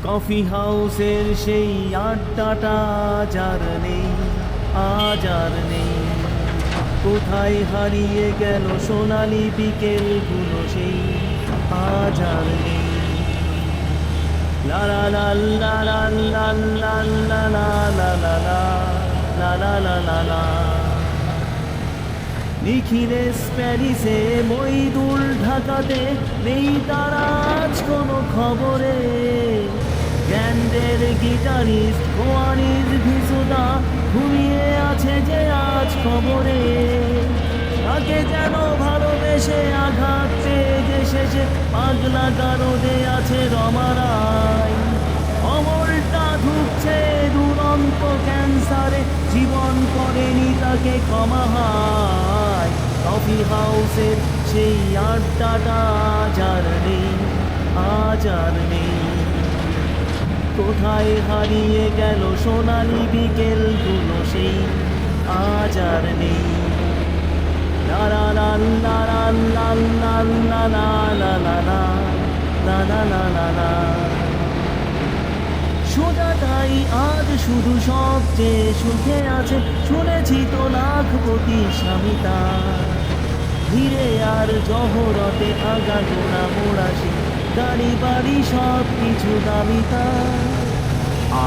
Coffee হাউসের সেই আড্ডাটা যার নেই, আজ আর নেই। কোথায় হারিয়ে গেল সোনালি বিকেলগুলো সেই, আজ আর নেই। লা লা লা লা লা লা লা লা লা লা লা লা লা লা লা লা। নিখিলেশ প্যারিসে, মইদুল ঢাকাতে, নেই তারা আজ কোনো খবরে। ব্যান্ডের গিটারিস্ট কোয়ানির ভিসুদা ঘুমিয়ে আছে যে আজ খবরে। তাকে যেন ভালোবেসে আঘাত পেয়ে যে শেষে পাগলা গারদে আছে রমারায়। অমরটা ঢুকছে দুরন্ত ক্যান্সারে, জীবন করেনি তাকে ক্ষমা হায়। কফি হাউসের সেই আড্ডাটা যার নেই, আজ আর নেই। কোথায় হারিয়ে গেল সোনালি বিকেলগুলো সেই, আজ আর নেই। লা লা লা লা লা লা লা লা লা লা লা লা লা লা লা। সোজা তাই আজ শুধু সবচেয়ে সুখে আছে, শুনেছি তো লাখপতি স্বামী তার। ধীরে আর জহরতে আগা গোনা মোড়াসি, গাড়ি বাড়ি সব কিছু দামি তার।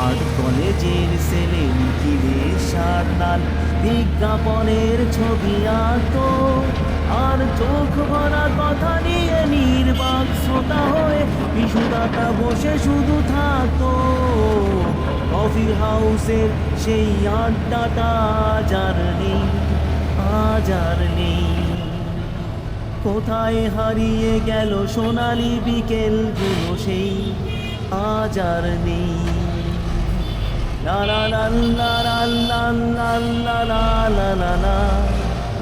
আর কলেজের ছেলে নিখিলের সারনাল বিজ্ঞাপনের ছবি আঁকতো, আর চোখ ভরা কথা নিয়ে নির্বাক শ্রোতা হয়ে বিশুদাতা বসে শুধু থাকতো। কফি হাউসের সেই আড্ডাটা যার নেই, আজ আর নেই। কোথায় হারিয়ে গেল সোনালি বিকেলগুলো সেই, আজ আর নেই। লা লা লা লা লা লা লা লা লা লা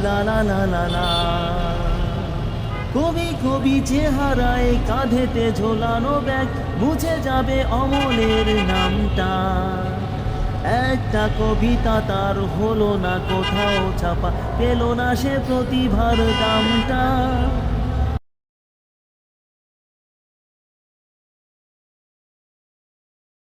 লা লা লা লা লা। কবি কবি চেহারায় কাঁধেতে ঝোলানো ব্যাগ, মুছে যাবে অমলের নামটা। একটা কবিতা তার হলো না কোথাও ছাপা, পেল না সে প্রতিভার দামটা।